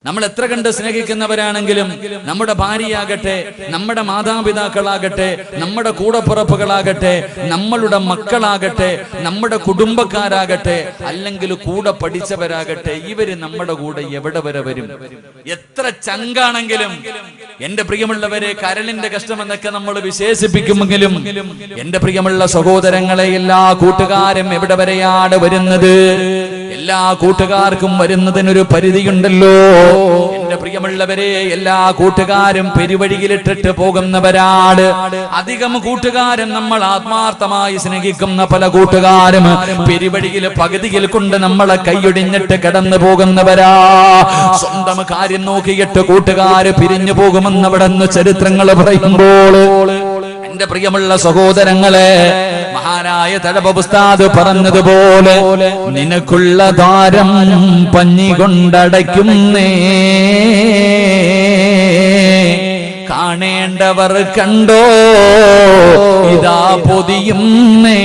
നമ്മൾ എത്ര കണ്ട് സ്നേഹിക്കുന്നവരാണെങ്കിലും നമ്മുടെ ഭാര്യയാകട്ടെ, നമ്മുടെ മാതാപിതാക്കളാകട്ടെ, നമ്മുടെ കൂടപ്പുറപ്പുകളാകട്ടെ, നമ്മളുടെ മക്കളാകട്ടെ, നമ്മുടെ കുടുംബക്കാരാകട്ടെ, അല്ലെങ്കിൽ കൂടെ പഠിച്ചവരാകട്ടെ, ഇവര് നമ്മുടെ കൂടെ എവിടെ വരെ വരും? എത്ര ചങ്കാണെങ്കിലും, എന്റെ പ്രിയമുള്ളവരെ, കരളിന്റെ കഷ്ടമെന്നൊക്കെ നമ്മൾ വിശേഷിപ്പിക്കുമെങ്കിലും എന്റെ പ്രിയമുള്ള സഹോദരങ്ങളെ, എല്ലാ കൂട്ടുകാരും എവിടെ വരെയാണ് വരുന്നത്? എല്ലാ കൂട്ടുകാർക്കും വരുന്നതിനൊരു പരിധിയുണ്ടല്ലോ. എന്റെ പ്രിയമുള്ളവരെ, എല്ലാ കൂട്ടുകാരും പെരുവഴിയിലിട്ടിട്ട് പോകുന്നവരാണ്. അധികം കൂട്ടുകാരും നമ്മൾ ആത്മാർത്ഥമായി സ്നേഹിക്കുന്ന പല കൂട്ടുകാരും പെരുവഴിയിൽ പകുതിയിൽ കൊണ്ട് നമ്മളെ കൈയൊടിഞ്ഞിട്ട് കടന്നു പോകുന്നവരാ. സ്വന്തം കാര്യം നോക്കിയിട്ട് കൂട്ടുകാര് പിരിഞ്ഞു പോകുമെന്ന് അവിടെ നിന്ന് ചരിത്രങ്ങൾ പറയുമ്പോൾ, എന്റെ പ്രിയമുള്ള സഹോദരങ്ങളെ, മഹാനായ തഴവ ഉസ്താദ് പറഞ്ഞതുപോലെ, നിനക്കുള്ള ദ്വാരം പഞ്ഞി കൊണ്ടടയ്ക്കുന്നേ, കാണേണ്ടവർ കണ്ടോ ഇതാ പൊതിയുന്നേ.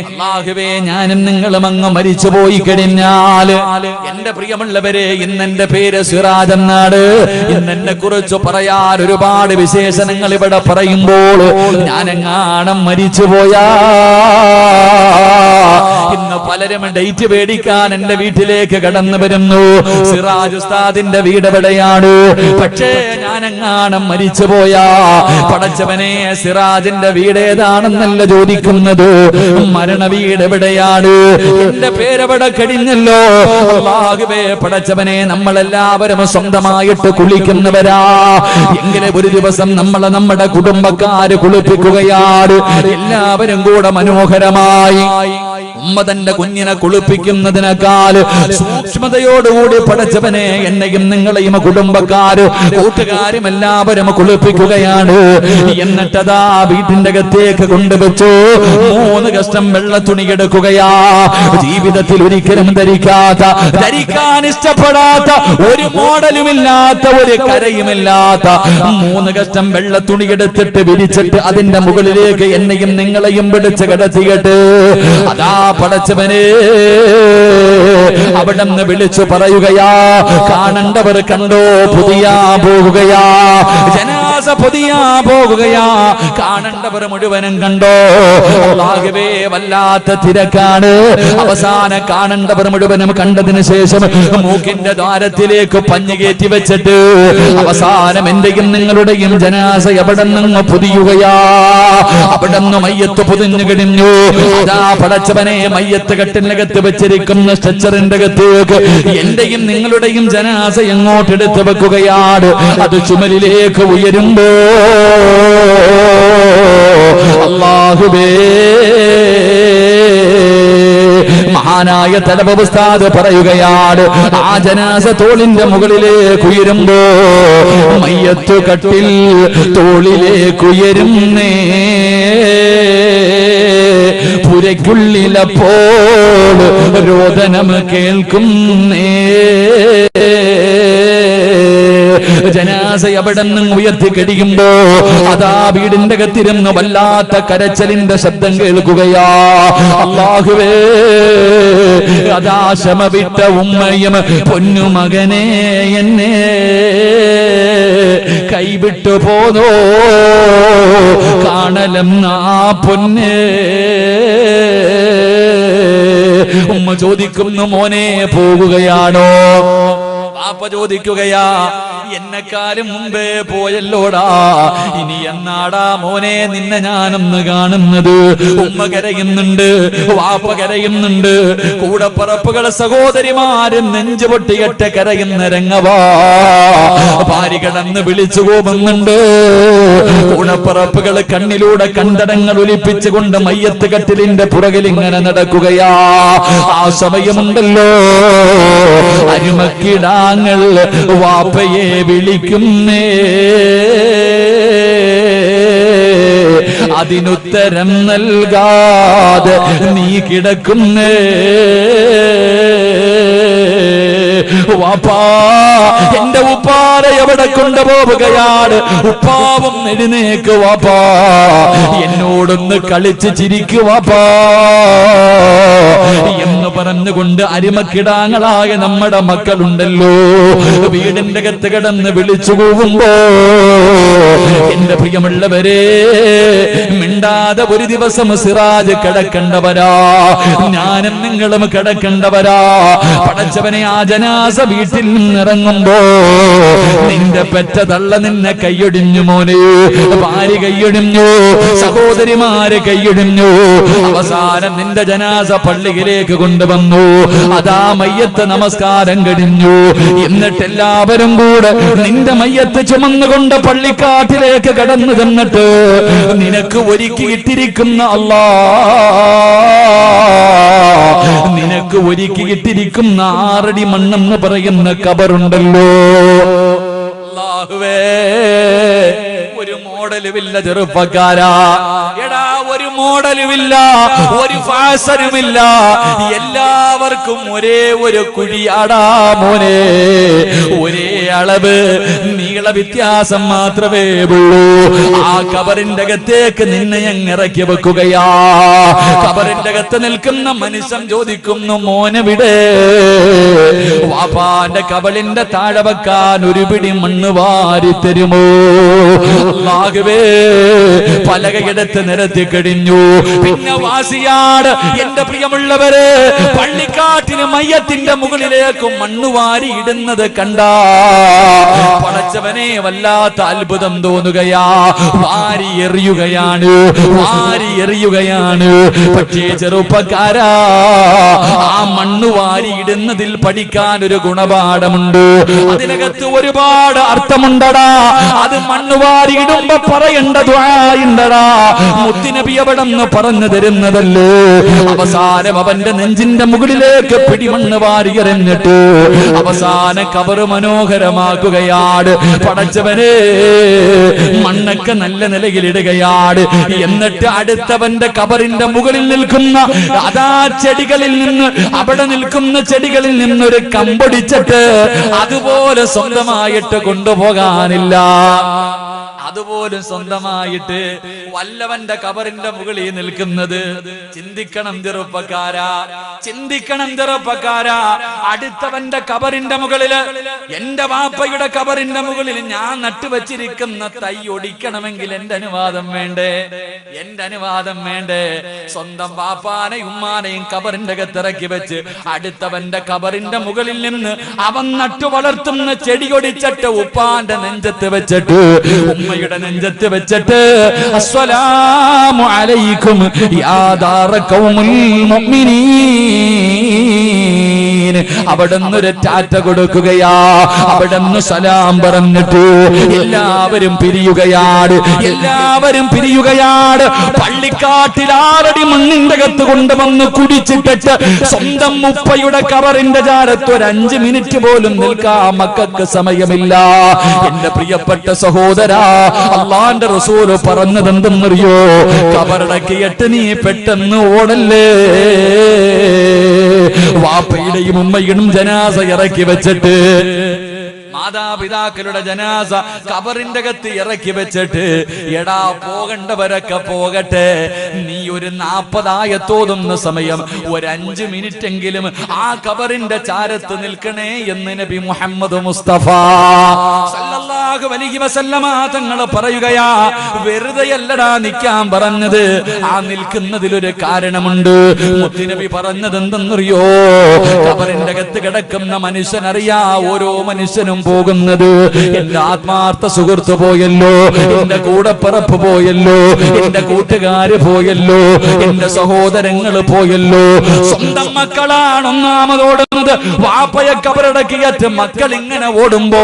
അല്ലാഹുവേ, ഞാനും നിങ്ങളും അങ്ങ് മരിച്ചു പോയി കഴിഞ്ഞാൽ, എന്റെ പ്രിയമുള്ളവരെ, ഇന്നെന്റെ പേര് സിറാജ് എന്നാണ്. ഇന്നെന്നെ കുറിച്ച് പറയാൻ ഒരുപാട് വിശേഷണങ്ങൾ ഇവിടെ പറയുമ്പോൾ, ഞാനെങ്ങാണം മരിച്ചു പോയാ ഇന്ന് പലരും ഡേറ്റ് പേടിക്കാൻ എന്റെ വീട്ടിലേക്ക് കടന്നു വരുന്നു. സിറാജ് ഉസ്താദിന്റെ വീട് എവിടെയാണ്? പക്ഷേ ഞാനെങ്ങാണം മരിച്ചു പോയാ, പടച്ചവനെ, സിറാജിന്റെ വീട് ഏതാണെന്നല്ല ചോദിക്കുന്നത്, മരണ വീട് എവിടെയാണ്? എന്റെ പേരെവിടെ കഴിഞ്ഞല്ലോ. അല്ലാഹുവേ, പടച്ചവനെ, നമ്മളെല്ലാവരും സ്വന്തമായിട്ട് കുളിക്കുന്നവരാ. എങ്കിലും ഒരു ദിവസം നമ്മുടെ കുടുംബക്കാര് കുളിപ്പിക്കുകയാണ്. എല്ലാവരും കൂടെ മനോഹരമായി ഉമ്മ തന്റെ കുഞ്ഞിനെ കുളിപ്പിക്കുന്നതിനേക്കാൾ സൂക്ഷ്മതയോടുകൂടി പടച്ചവനെ എന്നെയും നിങ്ങളെയും കുടുംബക്കാര് കൂട്ടുകാരും എല്ലാവരും കുളിപ്പിക്കുകയാണ്. എന്നിട്ടതാ വീട്ടിന്റെ അകത്തേക്ക് കൊണ്ടുവച്ചു 3 കഷ്ടം വെള്ള തുണി എടുക്കുകയാ. ജീവിതത്തിൽ ഒരിക്കലും ധരിക്കാൻ ഇഷ്ടപ്പെടാത്ത, ഒരു മോഡലുമില്ലാത്ത, ഒരു കരയുമില്ലാത്ത 3 കഷ്ടം വെള്ള തുണി എടുത്തിട്ട് വിരിച്ചിട്ട് അതിന്റെ മുകളിലേക്ക് എന്നെയും നിങ്ങളെയും പിടിച്ച് കിടത്തിയിട്ട് അതാ പടച്ചവനെ അവിടെന്ന് വിളിച്ചു പറയുകയാ, കാണണ്ടവർ കണ്ടോ പുതിയാ പോകുകയാ, ജനാസ പുതിയാ പോകുകയാ, കാണണ്ടവർ മുഴുവനും കണ്ടോ. അല്ലാഹുവേ, വല്ലാത്ത തിരക്കാണ്. അവസാനം കാണണ്ടവർ മുഴുവനും കണ്ടതിന് ശേഷം മൂക്കിന്റെ ദ്വാരത്തിലേക്ക് പഞ്ഞു കയറ്റി വെച്ചിട്ട് അവസാനം എന്റെയും നിങ്ങളുടെയും ജനാസ എവിടെ നിന്ന് പുതിയുകയാ. അവിടെ നിന്ന് മയ്യത്ത് പൊതിഞ്ഞു കഴിഞ്ഞു. അതാ പടച്ചവനെ, മയ്യത്ത് കെട്ടിനകത്ത് വെച്ചിരിക്കുന്ന സ്ട്രെച്ചറിന്റെ അകത്തേക്ക് എന്റെയും നിങ്ങളുടെയും ജനാസ എങ്ങോട്ടെടുത്ത് വെക്കുകയാണ്. അത് ചുമലിലേക്ക് ഉയരുമ്പോ അല്ലാഹുവേ, മഹാനായ തഴവ ഉസ്താദ് പറയുകയാണ്, ആ ജനാസ തോളിന്റെ മുകളിലേക്ക് ഉയരുമ്പോ മയ്യത്ത് കട്ടിൽ തോളിലേക്കുയരുന്നേ. പുരയ്ക്കുള്ളിലപ്പോൾ രോദനം കേൾക്കുന്നേ. ജനാസ എവിടെ നിന്നും ഉയർത്തി കഴിയുമ്പോ അതാ വീടിന്റെ അകത്തിരുന്ന് വല്ലാത്ത കരച്ചലിന്റെ ശബ്ദം കേൾക്കുകയാ. അല്ലാഹുവേ, അതാ ക്ഷമ വിട്ട ഉമ്മയും പൊന്നുമകനെ എന്നെ കൈവിട്ടു പോന്നോ, കാണലം ആ പൊന്നെ. ഉമ്മ ചോദിക്കുന്നു, മോനെ പോകുകയാണോ? പാപ്പ ചോദിക്കുകയാ, എന്നെക്കാലും മുമ്പേ പോയല്ലോടാ, ഇനി എന്നാടാ മോനെ നിന്നെ ഞാനൊന്ന് കാണുന്നത്? ഉമ്മ കരയുന്നുണ്ട്, വാപ്പ കരയുന്നുണ്ട്, കൂടപ്പറപ്പുകളെ സഹോദരിമാരും നെഞ്ചു പൊട്ടികെട്ട് കരയുന്ന രംഗവാ. ഭാര്യ കിടന്ന് വിളിച്ചു പോകുന്നുണ്ട്. കൂടപ്പറപ്പുകൾ കണ്ണിലൂടെ കണ്ടടങ്ങൾ ഒലിപ്പിച്ചുകൊണ്ട് മയ്യത്ത് കട്ടിലിന്റെ പുറകിൽ ഇങ്ങനെ നടക്കുകയാ. ആ സമയമുണ്ടല്ലോ, അരുമക്കിടാങ്ങൾ വാപ്പയെ വിളിക്കുന്നേ. അതിനുത്തരം നൽകാതെ നീ കിടക്കുന്നേ. വാപ്പാ, എന്റെ ഉപ്പാ, ഉപ്പാരെ എവിടെ കൊണ്ടുപോവുകയാണ്. ഉപ്പാവും എഴുന്നേക്ക് വാപ്പാ, എന്നോടൊന്ന് കളിച്ച് ചിരിക്കുവാപ്പാ എന്ന് പറഞ്ഞുകൊണ്ട് അരിമക്കിടാങ്ങളായ നമ്മുടെ മക്കളുണ്ടല്ലോ, വീടിന്റെ അകത്ത് കിടന്ന് വിളിച്ചു പോകുമ്പോ എന്റെ പ്രിയമുള്ളവരെ, മിണ്ടാതെ ഒരു ദിവസം സിറാജ് കിടക്കണ്ടവരാ, ഞാനും നിങ്ങളും കിടക്കണ്ടവരാ. പടച്ചവനെ, ആ ജനാസ വീട്ടിൽ നിന്നിറങ്ങുമ്പോ നിന്റെ പെറ്റ തള്ള നിന്നെ കൈയൊടിഞ്ഞു മോനെ, ഭാര്യ കൈയൊടിഞ്ഞു, സഹോദരിമാര് കൈയൊടിഞ്ഞു. അവസാനം നിന്റെ ജനാസ പള്ളിയിലേക്ക് കൊണ്ടുവന്നു. അതാ മയ്യത്ത് നമസ്കാരം കഴിഞ്ഞു. എന്നിട്ട് എല്ലാവരും കൂടെ നിന്റെ മയ്യത്ത് ചുമന്നുകൊണ്ട് പള്ളിക്കാട്ടിലേക്ക് കടന്നു ചെന്നിട്ട് നിനക്ക് ഒരുക്കിയിട്ടിരിക്കുന്ന അല്ലാ, നിനക്ക് ഒരുക്കിയിട്ടിരിക്കുന്ന 6 അടി മണ്ണെന്ന് പറയുന്ന കബറുണ്ടല്ലോ, അല്ലാഹുവേ, ഒരു മോഡലുമില്ല ചെറുപ്പക്കാരാ. എടാ, ഒരു മോഡലുമില്ല, ഒരു ഫാഷനുമില്ല, എല്ലാവർക്കും ഒരേ ഒരു കുഴിയാടാ മോനെ, ഒരേ അളവ് നീള വ്യത്യാസം മാത്രമേ ഉള്ളൂ. ആ കബറിന്റെ അകത്തേക്ക് നിന്നെ അങ്ങ് ഇറക്കി വെക്കുകയാ. കബറിന്റെ അകത്ത് നിൽക്കുന്ന മനുഷ്യൻ ചോദിക്കുന്നു, മോനെവിടെ? വാപ്പാന്റെ കബളിന്റെ താഴെ വെക്കാൻ ഒരു പിടി മണ്ണ് വാരി തരുമോ? അല്ലാഹുവേ, പലകയെടുത്ത് നിരത്തി കഴിഞ്ഞു. പിന്നെ വാസിയാട്, എന്റെ പ്രിയമുള്ളവരെ, പള്ളിക്കാട്ടിന് മയ്യത്തിന്റെ മുകളിലേക്ക് മണ്ണ് വാരി ഇടുന്നത് കണ്ടാ പടച്ചവനെ വല്ലാത്ത അത്ഭുതം തോന്നുകയാ. വാരി എറിയുകയാണ്, വാരി എറിയുകയാണ്. പക്ഷേ ചെറുപ്പക്കാരാ, ആ മണ്ണ് വാരി ഇടുന്നതിൽ പഠിക്കാൻ ഒരു ഗുണപാഠമുണ്ട്. അതിനകത്ത് ഒരുപാട് അർത്ഥമുണ്ടടാ. അത് മണ്ണ് വാരി ഇടുമ്പോ പറയേണ്ട ദുആയുണ്ടടാ. മുത്തുനബി അവിടെന്ന് പറഞ്ഞു തരുന്നതല്ലേ. അവസാനം അവന്റെ നെഞ്ചിന്റെ മുകളിലേക്ക് പിടിമണ്ണ് വാരി എറിഞ്ഞിട്ട് അവസാനം കബറ് മനോഹരമാക്കുകയാണ്. പടച്ചവനെ, മണ്ണൊക്കെ നല്ല നിലയിലിടുകയാണ്. എന്നിട്ട് അടുത്തവന്റെ കബറിന്റെ മുകളിൽ നിൽക്കുന്ന അതാ ചെടികളിൽ നിന്ന്, അവിടെ നിൽക്കുന്ന ചെടികളിൽ നിന്നൊരു കമ്പൊടിച്ചിട്ട് അതുപോലെ സ്വന്തമായിട്ട് കൊണ്ടുപോകാനില്ല. അതുപോലും സ്വന്തമായിട്ട് വല്ലവന്റെ കബറിന്റെ മുകളിൽ നിൽക്കുന്നത്. ചിന്തിക്കണം ചെറുപ്പക്കാരാ, ചിന്തിക്കണം ചെറുപ്പക്കാരാ. അടുത്തവന്റെ കബറിന്റെ മുകളില്, എന്റെ വാപ്പയുടെ കബറിന്റെ മുകളിൽ ഞാൻ നട്ടുവച്ചിരിക്കുന്ന തൈ ഒടിക്കണമെങ്കിൽ എന്റെ അനുവാദം വേണ്ടേ? എന്റെ അനുവാദം വേണ്ടേ? സ്വന്തം വാപ്പാനെയും ഉമ്മാനെയും കബറിന്റെ അകത്തിറക്കി വെച്ച് അടുത്തവന്റെ കബറിന്റെ മുകളിൽ നിന്ന് അവൻ നട്ടു വളർത്തുന്ന ചെടി ഒടിച്ചിട്ട് ഉപ്പാന്റെ നെഞ്ചത്ത് വെച്ചിട്ട് ഉമ്മയുടെ നെഞ്ചത്ത് വെച്ചിട്ട് അസ്സലാമു അലൈക്കും യാ ദാറ ഖൗമുൽ മുഅ്മിനീൻ, അവിടുന്ന് ഒരു ടാറ്റ കൊടുക്കുകയാ. അവിടുന്ന് സലാം പറഞ്ഞിട്ട് എല്ലാവരും പിരിയുകയാണ്, എല്ലാവരും പിരിയുകയാണ്. പള്ളിക്കാട്ടിൽ 6 അടി മണ്ണിന്റെ അകത്ത് കൊണ്ടുവന്ന് കുടിച്ചിട്ടിട്ട് സ്വന്തം ഉപ്പയുടെ കബറിന്റെ ചാരത്ത് ഒരു 5 മിനിറ്റ് പോലും നിൽക്കാൻ മക്കൾക്ക് സമയമില്ല. എന്റെ പ്രിയപ്പെട്ട സഹോദരാ, അള്ളാന്റെ റസൂല് പറഞ്ഞത് എന്തെന്നറിയോ? കബറടക്കിയിട്ട് നീ പെട്ടെന്ന് ഓടല്ലേ. വാപ്പയുടെയും ഉമ്മയുടെയും ജനാസ ഇറക്കി വെച്ചിട്ട്, മാതാപിതാക്കളുടെ ജനാസ കബറിന്റെ അകത്ത് ഇറക്കി വെച്ചിട്ട്, എടാ പോകേണ്ടവരൊക്കെ പോകട്ടെ, നീ ഒരു 40 ആയത്തോതുന്ന സമയം ഒരു 5 മിനിറ്റ് എങ്കിലും ആ കബറിന്റെ ചാരത്ത് നിൽക്കണേ എന്ന് നബി മുഹമ്മദ് മുസ്തഫ സല്ലല്ലാഹു അലൈഹി വസല്ലമ തങ്ങൾ പറയുകയാ. വെറുതെയല്ലടാ നിൽക്കാൻ പറഞ്ഞത്, ആ നിൽക്കുന്നതിലൊരു കാരണമുണ്ട്. മുത്തുനബി പറഞ്ഞത് എന്തെന്നറിയോ? കബറിന്റെ അകത്ത് കിടക്കുന്ന മനുഷ്യനറിയാ ഓരോ മനുഷ്യനും പോകുന്നത്. എന്റെ ആത്മാർത്ഥ സുഹൃത്ത് പോയല്ലോ, എന്റെ കൂടപ്പിറപ്പ് പോയല്ലോ, എന്റെ കൂട്ടുകാര് പോയല്ലോ, എന്റെ സഹോദരങ്ങൾ പോയല്ലോ. സ്വന്തം മക്കളാണ് ഒന്നാമത് ഓടുന്നത്. വാപ്പയെ കബറടക്കിയറ്റ് മക്കൾ ഇങ്ങനെ ഓടുമ്പോ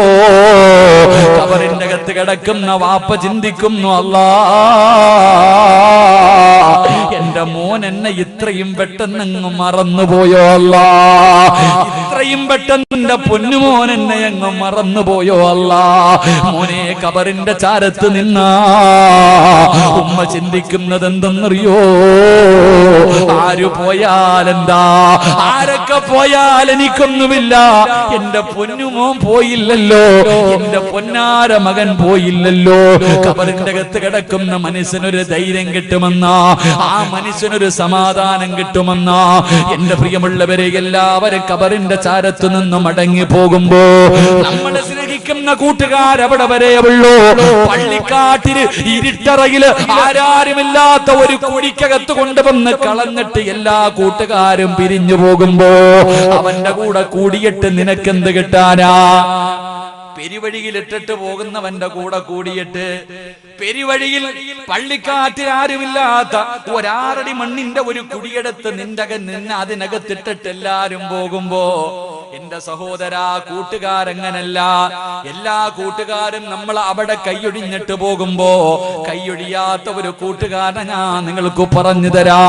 കബറിന്റെ അകത്ത് കിടക്കുന്ന വാപ്പ ചിന്തിക്കുന്നു, അല്ലാ, എന്റെ മോൻ എന്നെ ഇത്രയും പെട്ടെന്ന് മറന്നുപോയോ അല്ലാ, ഇത്രയും പെട്ടെന്ന് എന്റെ പൊന്നുമോൻ എന്നെ അങ്ങ് മറന്നുപോയോ അല്ലാ. മോനെ ഖബറിന്റെ ചാരത്ത് നിന്നാ ഉമ്മ ചിന്തിക്കുന്നത് എന്തെന്നറിയോ? ആര് പോയാലെന്താ, ആരൊക്കെ പോയാൽ എനിക്കൊന്നുമില്ല, എന്റെ പൊന്നുമോൻ പോയില്ലല്ലോ, എന്റെ പൊന്നാര മകൻ പോയില്ലല്ലോ. ഖബറിന്റെ അകത്ത് കിടക്കുന്ന മനുഷ്യനൊരു ധൈര്യം കിട്ടുമെന്നാ, ആ മനുഷ്യനൊരു സമാധാനം കിട്ടുമെന്നാ. എന്റെ പ്രിയമുള്ളവരെ, എല്ലാവരും ഖബറിന്റെ ചാരത്തു നിന്ന് മടങ്ങി പോകുമ്പോ നമ്മളെ സ്നേഹിക്കുന്ന കൂട്ടുകാരവിടെ വരെ ഉള്ളൂ. പള്ളിക്കാട്ടില് ഇരുട്ടറയില് ആരാരുമില്ലാത്ത ഒരു കുഴിക്കകത്ത് കൊണ്ടുവന്ന് കളഞ്ഞിട്ട് എല്ലാ കൂട്ടുകാരും പിരിഞ്ഞു പോകുമ്പോ അവന്റെ കൂടെ കൂടിയിട്ട് നിനക്കെന്ത് കിട്ടാനാ? പെരുവഴിയിൽ ഇട്ടിട്ട് പോകുന്നവന്റെ കൂടെ കൂടിയിട്ട് പെരുവഴിയിൽ പള്ളിക്കാറ്റിൽ ആരുമില്ലാത്ത ഒരാറടി മണ്ണിന്റെ ഒരു കുടിയെടുത്ത് നിന്നെ അതിനകത്തിട്ടിട്ട് എല്ലാരും പോകുമ്പോ എന്റെ സഹോദരാ, കൂട്ടുകാരങ്ങനല്ല. എല്ലാ കൂട്ടുകാരും നമ്മൾ അവിടെ കൈയൊഴിഞ്ഞിട്ട് പോകുമ്പോ കൈയൊഴിയാത്ത ഒരു കൂട്ടുകാരനെ ഞാൻ നിങ്ങൾക്ക് പറഞ്ഞു തരാ.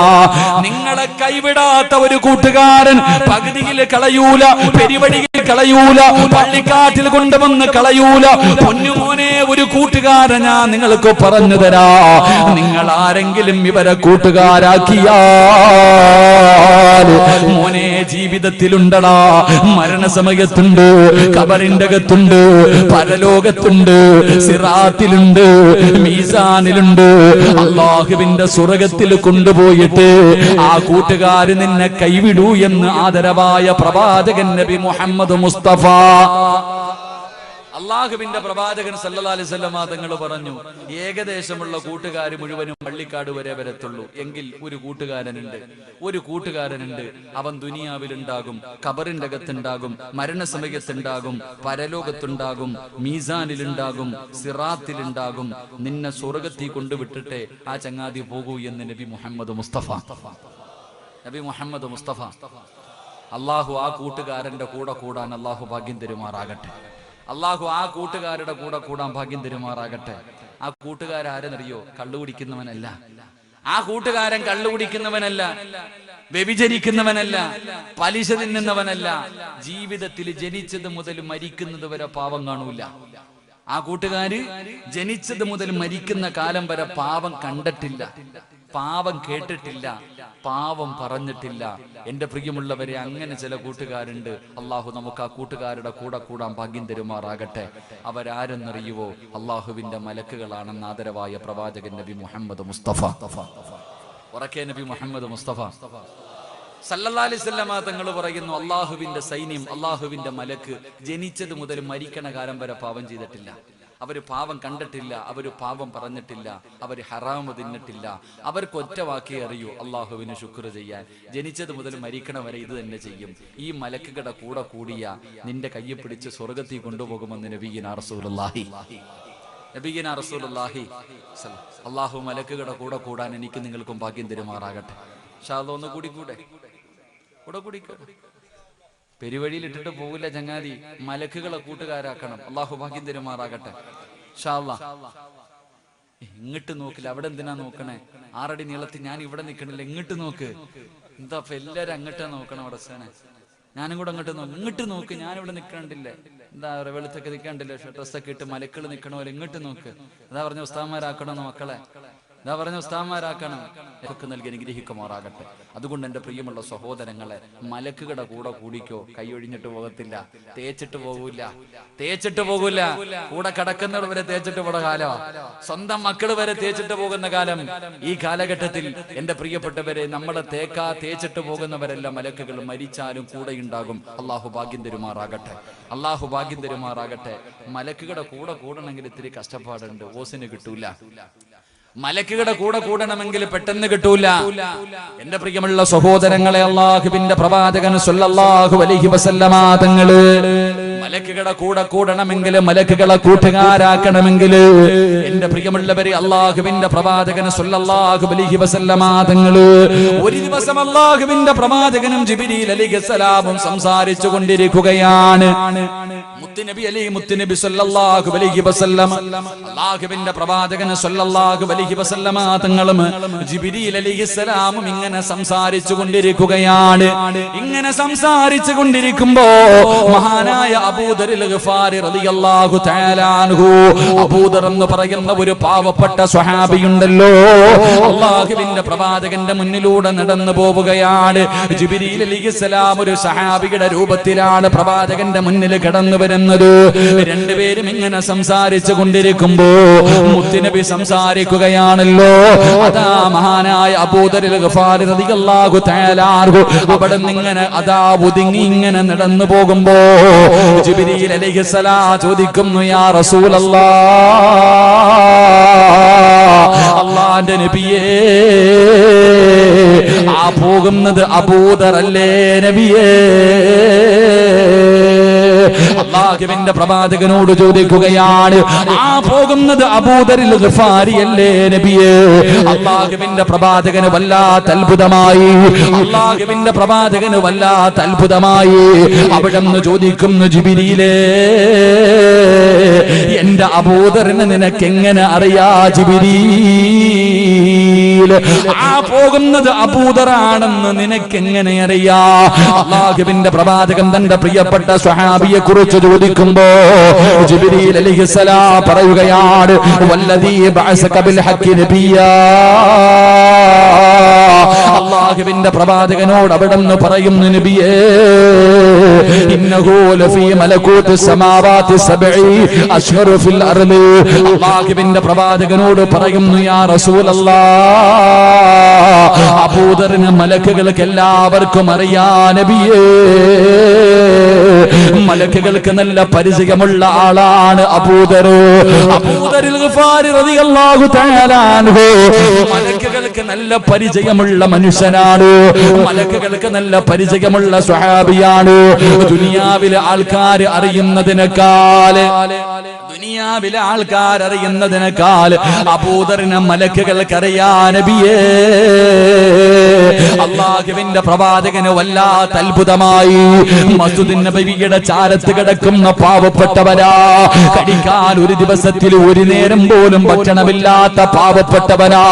നിങ്ങളെ കൈവിടാത്ത ഒരു കൂട്ടുകാരൻ പകുതിയിൽ കളയൂല, പെരുവഴിയിൽ കളയൂല, പള്ളിക്കാറ്റിൽ കൊണ്ടുവന്ന് കളയൂല. പൊന്നുമോനെ, ഒരു കൂട്ടുകാരൻ ഞാൻ നിങ്ങൾക്ക് പറഞ്ഞു തരാ. നിങ്ങൾ ആരെങ്കിലും ഇവരെ കൂട്ടുകാരാക്കിയാൽ മോനെ ജീവിതത്തിലുണ്ടടാ, മരണസമയത്തുണ്ട്, ഖബറിന്റെ അകത്തുണ്ട്, പരലോകത്തുണ്ട്, സിറാത്തിലുണ്ട്, മീസാനിലുണ്ട്. അല്ലാഹുവിന്റെ സ്വർഗ്ഗത്തിൽ കൊണ്ടുപോയിട്ട് ആ കൂട്ടുകാര് നിന്നെ കൈവിടൂ എന്ന് ആദരവായ പ്രവാചകൻ നബി മുഹമ്മദ് മുസ്തഫ, അള്ളാഹുവിന്റെ പ്രവാചകൻ സല്ലല്ലാഹു അലൈഹി വസല്ലം തങ്ങൾ പറഞ്ഞു, ഏകദേശമുള്ള കൂട്ടുകാർ മുഴുവനും പള്ളിക്കാട് വരെ വരത്തുള്ളൂ. എങ്കിൽ ഒരു കൂട്ടുകാരനുണ്ട്, അവൻ ദുനിയാവിലുണ്ടാകും, ഖബറിന്റെ അകത്തുണ്ടാകും, മരണസമയത്തുണ്ടാകും, പരലോകത്തുണ്ടാകും, മീസാനിലുണ്ടാകും, സിറാത്തിലുണ്ടാകും. നിന്നെ സ്വർഗ്ഗത്തിൽ കൊണ്ടുവിട്ടിട്ടേ ആ ചങ്ങാതി പോകൂ എന്ന് നബി മുഹമ്മദ് മുസ്തഫ. അള്ളാഹു ആ കൂട്ടുകാരന്റെ കൂടെ കൂടാൻ അള്ളാഹു ഭാഗ്യം തരുമാറാകട്ടെ. അള്ളാഹു ആ കൂട്ടുകാരുടെ കൂടെ കൂടാൻ ഭാഗ്യം തരുമാറാകട്ടെ. ആ കൂട്ടുകാരെന്നറിയോ? കള്ളുകുടിക്കുന്നവനല്ല. ആ കൂട്ടുകാരൻ കള്ളുകുടിക്കുന്നവനല്ല, വ്യഭിചരിക്കുന്നവനല്ല, പലിശ തിന്നുന്നവനല്ല. ജീവിതത്തിൽ ജനിച്ചത് മുതൽ മരിക്കുന്നത് വരെ പാവം കാണൂല. ആ കൂട്ടുകാര് ജനിച്ചത് മുതൽ മരിക്കുന്ന കാലം വരെ പാവം കണ്ടിട്ടില്ല, പാവം കേട്ടിട്ടില്ല, പാവം പറഞ്ഞിട്ടില്ല. എന്റെ പ്രിയമുള്ളവരെ, അങ്ങനെ ചില കൂട്ടുകാരുണ്ട്. അള്ളാഹു നമുക്ക് ആ കൂട്ടുകാരുടെ കൂടെ കൂടാൻ ഭാഗ്യം തരുമാറാകട്ടെ. അവരാരെന്നറിയുവോ? അള്ളാഹുവിന്റെ മലക്കുകളാണെന്ന് ആദരവായ പ്രവാചകൻ നബി മുഹമ്മദ് മുസ്തഫ. ഉറക്കെ നബി മുഹമ്മദ് മുസ്തഫ സല്ലല്ലാഹു അലൈഹി വസല്ലം തങ്ങൾ പറയുന്നു, അള്ളാഹുവിന്റെ സൈന്യം, അള്ളാഹുവിന്റെ മലക്ക് ജനിച്ചത് മുതൽ മരിക്കണ കാലം വരെ പാവം ചെയ്തിട്ടില്ല. അവര് പാവം കണ്ടിട്ടില്ല, അവര് പാവം പറഞ്ഞിട്ടില്ല, അവര് ഹറാമ് തിന്നിട്ടില്ല. അവർക്ക് ഒറ്റ വാക്കേ അറിയൂ, അള്ളാഹുവിന് ശുക്ർ ചെയ്യാൻ. ജനിച്ചത് മുതൽ മരിക്കണ വരെ ഇത് തന്നെ ചെയ്യും. ഈ മലക്കുകളുടെ കൂടെ കൂടിയ നിന്റെ കയ്യെ പിടിച്ച് സ്വർഗ്ഗത്തിൽ കൊണ്ടുപോകുമെന്ന് നബിയിനാ റസൂലുള്ളാഹി. അള്ളാഹു മലക്കുകളുടെ കൂടെ കൂടാൻ എനിക്ക് നിങ്ങൾക്കും ഭാഗ്യം തരുമാറാകട്ടെ. ഇൻഷാ അല്ലാഹ് ഒന്ന് കൂടെ പെരുവഴിയിൽ ഇട്ടിട്ട് പോകില്ല ചങ്ങാതി, മലക്കുകളെ കൂട്ടുകാരാക്കണം. അള്ളാഹു ഭാഗ്യം തരുമാറാകട്ടെ. ഇൻഷാ അല്ലാഹ്. ഇങ്ങോട്ട് നോക്കില്ല, അവിടെ എന്തിനാ നോക്കണേ? 6 അടി നീളത്തിൽ ഞാൻ ഇവിടെ നിൽക്കണില്ല, ഇങ്ങോട്ട് നോക്ക്. എന്താ എല്ലാരും അങ്ങോട്ടാ നോക്കണം? അവിടെ ഞാനും കൂടെ അങ്ങോട്ട് നോക്കും. ഇങ്ങോട്ട് നോക്ക്, ഞാനിവിടെ നിൽക്കണ്ടില്ലേ? എന്താ വെളുത്തൊക്കെ നിൽക്കണ്ടില്ലേ? ഡ്രസ്സൊക്കെ ഇട്ട് മലക്കൾ നിൽക്കണ പോലെ ഇങ്ങോട്ട് നോക്ക്. അതാ പറഞ്ഞ ഉസ്താദ്മാരാക്കണമെന്ന് മക്കളെ, ഇതാ പറഞ്ഞ ഉസ്താദ്മാരാക്കണം. ഒക്കെ നൽകി അനുഗ്രഹിക്കുമാറാകട്ടെ. അതുകൊണ്ട് എന്റെ പ്രിയമുള്ള സഹോദരങ്ങളെ, മലക്കുകളുടെ കൂടെ കൂടിക്കോ. കൈയൊഴിഞ്ഞിട്ട് പോകത്തില്ല, തേച്ചിട്ട് പോകൂല. കൂടെ കിടക്കുന്നവർ വരെ തേച്ചിട്ട് പോണ കാലം, സ്വന്തം മക്കൾ വരെ തേച്ചിട്ട് പോകുന്ന കാലം. ഈ കാലഘട്ടത്തിൽ എന്റെ പ്രിയപ്പെട്ടവരെ, നമ്മളെ തേച്ചിട്ട് പോകുന്നവരെല്ലാം മലക്കുകൾ മരിച്ചാലും കൂടെ ഉണ്ടാകും. അള്ളാഹു ഭാഗ്യം തരുമാറാകട്ടെ. മലക്കുകളുടെ കൂടെ കൂടണമെങ്കിൽ ഇത്തിരി കഷ്ടപ്പാടുണ്ട്, ഓസിന് കിട്ടൂല. മലക്കുകളുടെ കൂടെ കൂടണമെങ്കിൽ പെട്ടെന്ന് കിട്ടൂല. എന്റെ പ്രിയമുള്ള സഹോദരങ്ങളെ, അല്ലാഹുവിന്റെ പ്രവാചകൻ സല്ലല്ലാഹു അലൈഹി വസല്ലമ തങ്ങള് മലക്കുകളുടെ കൂടെ കൂടണമെങ്കിൽ, മലക്കുകളെ കൂട്ടുകാരാക്കണമെങ്കിൽ, എന്റെ പ്രിയമുള്ളവരെ, അല്ലാഹുവിന്റെ പ്രവാചകൻ സല്ലല്ലാഹു അലൈഹി വസല്ലമ തങ്ങള് ഒരു ദിവസം അല്ലാഹുവിന്റെ പ്രവാചകനും ജിബ്രീൽ അലൈഹിസ്സലാമും സംസാരിച്ചു കൊണ്ടിരിക്കുകയാണ്. മുത്തുനബി സല്ലല്ലാഹു അലൈഹി വസല്ലം അല്ലാഹുവിന്റെ പ്രവാചകൻ സല്ലല്ലാഹു അലൈഹി വസല്ലമ തങ്ങളും ജിബ്രീൽ അലൈഹിസ്സലാമും ഇങ്ങനെ സംസാരിച്ചു കൊണ്ടിരിക്കുകയാണ്. ഇങ്ങനെ സംസാരിച്ചു കൊണ്ടിരിക്കുമ്പോ മഹാനായ അബൂദറിൽ ഗഫാരി റളിയല്ലാഹു തആല അൻഹു, അബൂദർ എന്ന് പറയുന്ന ഒരു പാവപ്പെട്ട സ്വഹാബിയുണ്ടല്ലോ, അല്ലാഹുവിന്റെ പ്രവാചകന്റെ മുന്നിലൂടെ നടന്നു പോവുകയാണ്. ജിബ്രീൽ അലൈഹിസ്സലാം ഒരു സഹാബിയുടെ രൂപത്തിലാണ് പ്രവാചകന്റെ മുന്നിൽ കടന്നു വരുന്നത്. രണ്ടുപേരും ഇങ്ങനെ സംസാരിച്ചു കൊണ്ടിരിക്കുമ്പോ മുത്തുനബി സംസാരിക്കുകയാണല്ലോ. അതാ മഹാനായ അബൂദറിൽ ഗഫാരി റളിയല്ലാഹു തആല അൻഹു അവിടെ ഇങ്ങനെ അതാ ഒതുങ്ങി ഇങ്ങനെ നടന്നു പോകുമ്പോ ജിബ്രീൽ അലൈഹിസ്സലാം ചോദിക്കുന്നു, യാ റസൂലല്ലാഹ്, അല്ലാഹുവിന്റെ നബിയേ, ആ പോകുന്നത് അബൂദർ അല്ലേ നബിയേ? അല്ലാഹുവിന്റെ പ്രവാചകനോട് ചോദിക്കുകയാണ്, ആ പോകുന്നത് അബൂദറിൽ ഗഫാരി അല്ലേ നബിയേ? അല്ലാഹുവിന്റെ പ്രവാചകന് വല്ലാത്ത അത്ഭുതമായി. അല്ലാഹുവിന്റെ പ്രവാചകന് വല്ലാത്ത അത്ഭുതമായി. അവിടെന്ന് ചോദിക്കുന്നു, ജിബ്രീലേ, എന്റെ അബൂദറിനെ നിനക്ക് എങ്ങനെ അറിയാ ജിബ്രീൽ? ആ പോകുന്നത് അബൂദറാണെന്ന് നിനക്ക് എങ്ങനെ അറിയാ? അല്ലാഹുവിന്റെ പ്രവാചകൻ തന്റെ പ്രിയപ്പെട്ട സ്വഹാബിയെ കുറിച്ച് ചോദിക്കുമ്പോ ജിബ്രീൽ അലൈഹിസ്സലാം പറയുകയാണ്, വല്ലദീ ബഅസക ബിൽ ഹഖ് നബിയാ. അല്ലാഹുവിന്റെ പ്രവാചകനോട് അവിടെന്ന് പറയുന്നു, നബിയേ, ഇന്നഹു ലഫീ മലകൂതി സമാവാതി സബ്ഇ അശ്ഹറു ഫിൽ അർളി. അല്ലാഹുവിന്റെ പ്രവാചകനോട് പറയുന്നു, യാ റസൂലല്ലാഹ്, അബൂദറിന് മലക്കുകൾക്ക് എല്ലാവർക്കും അറിയാ നബിയേ. മലക്കുകൾക്ക് നല്ല പരിചയമുള്ള ആളാണ് അബൂദർ. അബൂദറിൽ ഗഫാരി റളിയല്ലാഹു തആല അൻഹു മലക്കുകൾക്ക് നല്ല പരിചയമുള്ള മനുഷ്യനാണ്. മലക്കുകൾക്ക് നല്ല പരിചയമുള്ള സ്വഹാബിയാണ്. ദുനിയാവിലെ ആൾക്കാർ അറിയുന്നതിനേക്കാൾ അബൂദറിനെ മലക്കുകൾക്ക് അറിയാ നബിയേ. അല്ലാഹുവിന്റെ പ്രവാചകന് വല്ലാത്ത അത്ഭുതമായി. മസ്ജിദുൻ നബവിയുടെ ചാരത്ത് കിടക്കുന്ന പാവപ്പെട്ടവരാ, കഴിക്കാൻ ഒരു ദിവസത്തിൽ ഒരു നേരം പോലും ഭക്ഷണമില്ലാത്ത പാവപ്പെട്ടവരാ,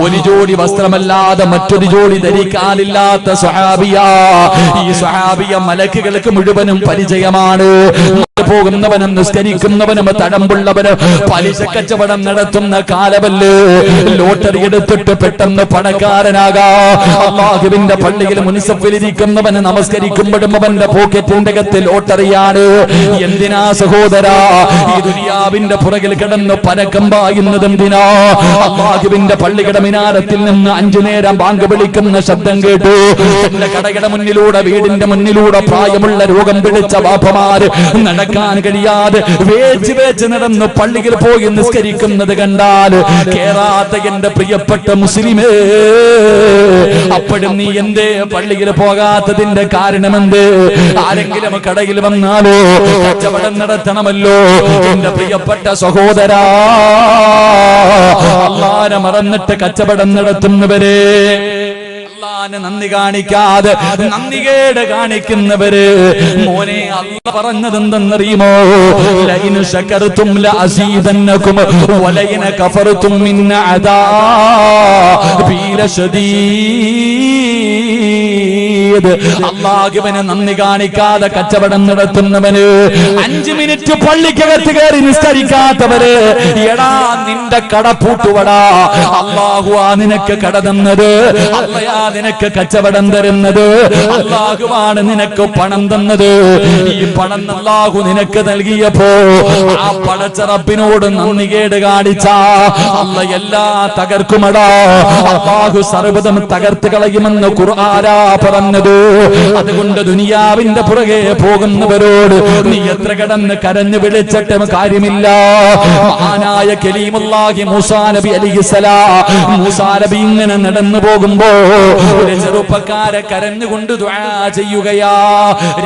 ഒരു ജോഡി വസ്ത്രമല്ലാതെ മറ്റൊരു ജോഡി ധരിക്കാനില്ലാത്ത സ്വഹാബിയാ. ഈ സ്വഹാബിയ മലക്കുകൾക്ക് മുഴുവനും പരിചയമാണ്. പോകുന്നവനും നിസ്കരിക്കുന്നവനും തടമ്പുള്ളവനും പലിശ കച്ചവടം നടത്തുന്ന കാലമല്ലേ. ലോട്ടറി എടുത്തിട്ട് പെട്ടെന്ന് പണക്കാരനാകാ. അല്ലാഹുവിന്റെ പള്ളിയിൽ മുനിസിപ്പലിരിക്കുന്നവന് നമസ്കരിക്കുമ്പോഴും അവന്റെ പോക്കറ്റിന്റെ അകത്ത് ലോട്ടറിയാണ്. എന്തിനാ സഹോദരാ ഈ ദുനിയാവിന്റെ പുറകിൽ കിടന്ന് പരക്കം പായുന്നത് എന്തിനാ? അല്ലാഹുവിന്റെ പള്ളിയുടെ മിനാരത്തിൽ നിന്ന് 5 നേരം ബാങ്ക് വിളിക്കുന്ന ശബ്ദം കേട്ടു. എന്റെ കടയുടെ മുന്നിലൂടെ, വീടിന്റെ മുന്നിലൂടെ പ്രായമുള്ള രോഗം പിടിച്ച ബാപ്പമാര് നടക്കാൻ കഴിയാതെ വേച്ച് നടന്ന് പള്ളിയിൽ പോയി നിസ്കരിക്കുന്നത് കണ്ടാൽ കേറാത്ത എന്റെ പ്രിയപ്പെട്ട മുസ്ലിമേ, അപ്പോഴും നീ എന്തേ പള്ളിയിൽ പോകാത്തതിന്റെ കാരണമെന്ത്? ആരെങ്കിലും കടയിൽ വന്നാലോ കച്ചവടം നടത്തണമല്ലോ. എന്റെ പ്രിയപ്പെട്ട സഹോദരാ, അല്ലാഹുവിനെ മറന്നിട്ട് കച്ചവടം നടത്തുന്നവരെ, അല്ലാഹുവിനെ നന്ദി കാണിക്കാതെ നന്ദികേട് കാണിക്കുന്നവര്, മോനെ അല്ലാഹു പറഞ്ഞത് എന്തെന്നറിയുമോ? ലഇൻ ശകർതും ലഅസീദന്നകും വലഇൻ കഫർതും മിൻ അദാബി ലശദീദ്. അല്ലാഹുവിനെ നന്ദി കാണിക്കാതെ കച്ചവടം നടത്തുന്നവന്, 5 മിനിറ്റ് പള്ളിക്കകത്ത് കയറി നിസ്കരിക്കാത്തവര്, എടാ നിന്റെ കട പൂട്ടുവടാ. അല്ലാഹുവാ നിനക്ക് കട തന്നത്, അല്ലാഹുവാ നിനക്ക് കച്ചവടം തരുന്നത്, അല്ലാഹുവാണ് നിനക്ക് പണം തന്നത്. ഈ പണം അല്ലാഹു നിനക്ക് നൽകിയപ്പോ ആ പടച്ചറപ്പിനോട് നന്ദികേട് കാണിച്ച അല്ലാഹു എല്ലാം തകർക്കുമടാ. അല്ലാഹു സർവ്വതും തകർത്ത് കളയുമെന്ന് ഖുർആനാ പറഞ്ഞത്. അതുകൊണ്ട് ദുനിയാവിന്റെ പുറകെ പോകുന്നവരോട് നീ എത്ര കടന്ന് കരഞ്ഞു വിളിച്ചിട്ടും കാര്യമില്ല. മഹാനായ കലീമുല്ലാഹി മൂസാ നബി അലൈഹിസ്സലാം, മൂസാ നബി ഇങ്ങനെ നടന്നു പോകുമ്പോ ഒരു ചെറുപ്പക്കാരെ കരഞ്ഞുകൊണ്ട് ദുആ ചെയ്യുകയാ.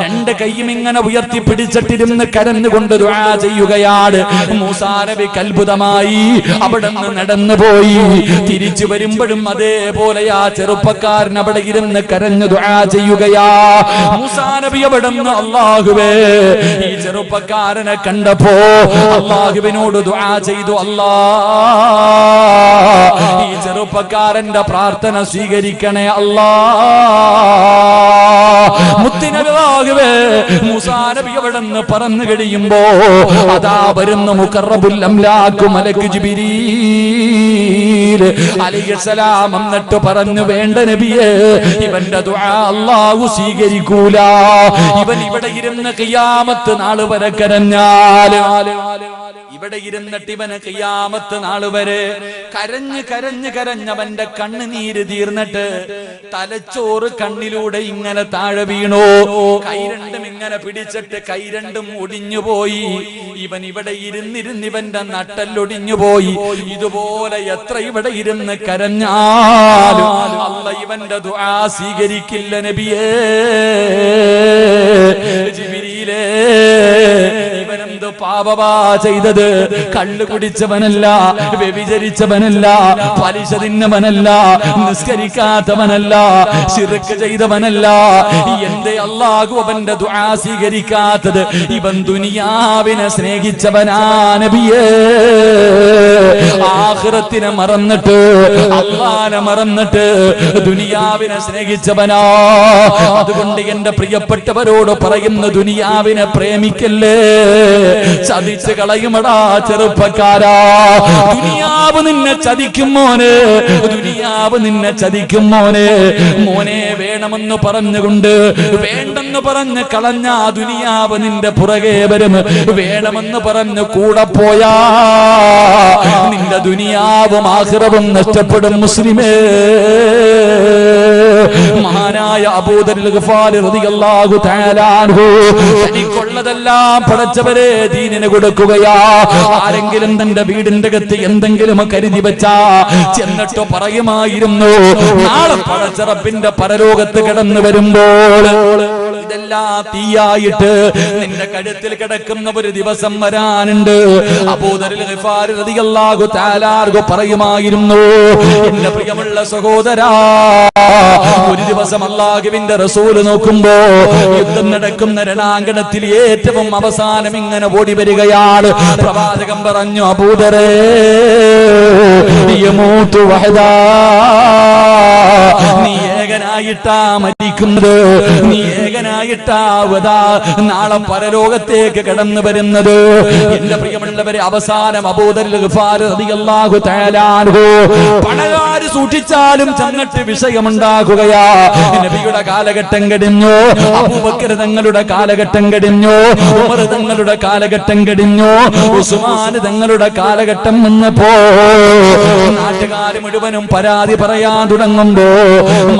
2 കൈയും ഇങ്ങനെ ഉയർത്തി പിടിച്ചിട്ടിരുന്ന് കരഞ്ഞുകൊണ്ട് ദുആ ചെയ്യുകയാണ്. മൂസാ നബി അത്ഭുതമായി അവിടെ നിന്ന് നടന്നു പോയി. തിരിച്ചു വരുമ്പോഴും അതേപോലെ ആ ചെറുപ്പക്കാരൻ അവിടെ ഇരുന്ന് കരഞ്ഞു ദുആ ചെയ്യുകയാ. മൂസാ നബി അവിടുന്ന് അല്ലാഹുവേ ഈ ചെറുപ്പക്കാരനെ കണ്ടപ്പോ അല്ലാഹുവിനോട് ദുആ ചെയ്തു, അല്ലാ ഈ ചെറുപ്പക്കാരന്റെ പ്രാർത്ഥന സ്വീകരിക്കണേ അല്ലാ. മുത്തുനബിയാകവേ മൂസാ നബി അവിടുന്ന് പറന്നു കഴിയുമ്പോ അതാ വരുന്ന മുഖറബുൽ അംലാഖ് മലക്ക് ജിബ്രീൽ അലൈഹിസ്സലാം എന്നിട്ട് പറഞ്ഞു, വേണ്ട നബിയേ, ഇവന്റെ ദുആ അല്ലാഹു സ്വീകരിക്കൂല. ഇവൻ ഇവിടെ ഇരുന്ന് ഖിയാമത്ത് നാൾ വരെ കരഞ്ഞാൽ, ഇവിടെ ഇരുന്നിട്ട് ഇവന് ഖിയാമത്ത് നാൾ വരെ കരഞ്ഞ് കരഞ്ഞ് കരഞ്ഞവന്റെ കണ്ണുനീര് തീർന്നിട്ട് തലച്ചോറ് കണ്ണിലൂടെ ഇങ്ങനെ താഴെ വീണോ, കൈ രണ്ടും ഇങ്ങനെ പിടിച്ചിട്ട് കൈ രണ്ടും ഒടിഞ്ഞുപോയി. ഇവൻ ഇവിടെ ഇരുന്നിരുന്ന് ഇവന്റെ നട്ടല്ലൊടിഞ്ഞുപോയി. ഇതുപോലെ എത്ര ഇവിടെ ഇരുന്ന് കരഞ്ഞാലും അല്ലാഹ് ഇവന്റെ ദുആ സ്വീകരിക്കില്ല നബിയേ. ജിബ്രീലേ, ഇവനെന്ത് പാപമാ ചെയ്തത്? കള്ളു കുടിച്ചവനല്ല, വ്യഭിചരിച്ചവനല്ല, പലിശ തിന്നവനല്ല, നിസ്കരിക്കാത്തവനല്ല, ശിർക്ക് ചെയ്തവനല്ല. എന്തേ അല്ലാഹു അവന്റെ ദുആ സ്വീകരിക്കാത്തത്? ഇവൻ ദുനിയാവിനെ സ്നേഹിച്ചവനാ നബിയേ. ആഖിറത്തിനെ മറന്നിട്ട്, അല്ലാഹനെ മറന്നിട്ട് ദുനിയാവിനെ സ്നേഹിച്ചവനാ. അതുകൊണ്ട് എന്റെ പ്രിയപ്പെട്ടവരോട് പറയുന്ന, ദുനിയാവിനെ പ്രേമിക്കല്ലേ, ചതിച്ച് കളയുമടാ ചെറുപ്പക്കാരാ. ദുനിയാവ് നിന്നെ ചതിക്കും മോനെ, ദുനിയാവ് നിന്നെ ചതിക്കും മോനെ. മോനെ വേണമെന്ന് പറഞ്ഞുകൊണ്ട് വേണ്ടെന്ന് പറഞ്ഞ് കളഞ്ഞ ദുനിയാവ് നിന്റെ പുറകെ വരും. വേണമെന്ന് പറഞ്ഞ് കൂടെ പോയാ നിന്റെ ദുനിയാവും ആഖിറവും നഷ്ടപ്പെടും മുസ്ലിമേ. മഹാനായ അബൂദർ ഗഫാരി റളിയല്ലാഹു തആല അൻഹു തനിക്കുള്ളതെല്ലാം പടച്ചവരെ ദീനിനെ കൊടുക്കുകയാ. ആരെങ്കിലും തന്റെ വീടിന്റെ അകത്ത് എന്തെങ്കിലും കരുതി വെച്ചാ ചെന്നിട്ട് പറയുമായിരുന്നു, നാളെ പടച്ചറപ്പിന്റെ പരലോകത്ത് കിടന്നു വരുമ്പോൾ ഇതെല്ലാം തീയായിട്ട് നിന്റെ കഴുത്തിൽ കിടക്കുന്ന ഒരു ദിവസം വരാനുണ്ട്. അബൂദർ ഗഫാരി റളിയല്ലാഹു തആല അൻഹു പറയുമായിരുന്നു, എന്റെ പ്രിയമുള്ള സഹോദരാ, ഒരു ദിവസം അല്ലാഹുവിന്റെ റസൂല് നോക്കുമ്പോ യുദ്ധം നടക്കുന്ന രണാങ്കണത്തിൽ ഏറ്റവും അവസാനം ഇങ്ങനെ ഓടി വരികയാണ്. പ്രവാചകൻ പറഞ്ഞു, അബൂദരേ, യമൂതു വഹദാ, നീ ഏകനായിട്ടാ മരിക്കുന്നത്, നീ ഏകനായിട്ടാ നാളെ പരലോകത്തേക്ക് കടന്നു വരുന്നത്. എന്റെ പ്രിയമുള്ളവരെ, അവസാനം അബൂദർ ഗഫാരി റളിയല്ലാഹു തആല അൻഹു പണകാര് സൂക്ഷിച്ചാലും ചെന്നിട്ട് വിഷയമുണ്ടാക്കുകയാ. നബിയുടെ കാലഘട്ടം കഴിഞ്ഞു, അബൂബക്കർ തങ്ങളുടെ കാലഘട്ടം കഴിഞ്ഞു, ഉമർ തങ്ങളുടെ കാലഘട്ടം കഴിഞ്ഞു, ഉസ്മാൻ തങ്ങളുടെ കാലഘട്ടം വന്നപ്പോ നാട്ടുകാർ മുഴുവനും പരാതി പറയാൻ തുടങ്ങുമ്പോ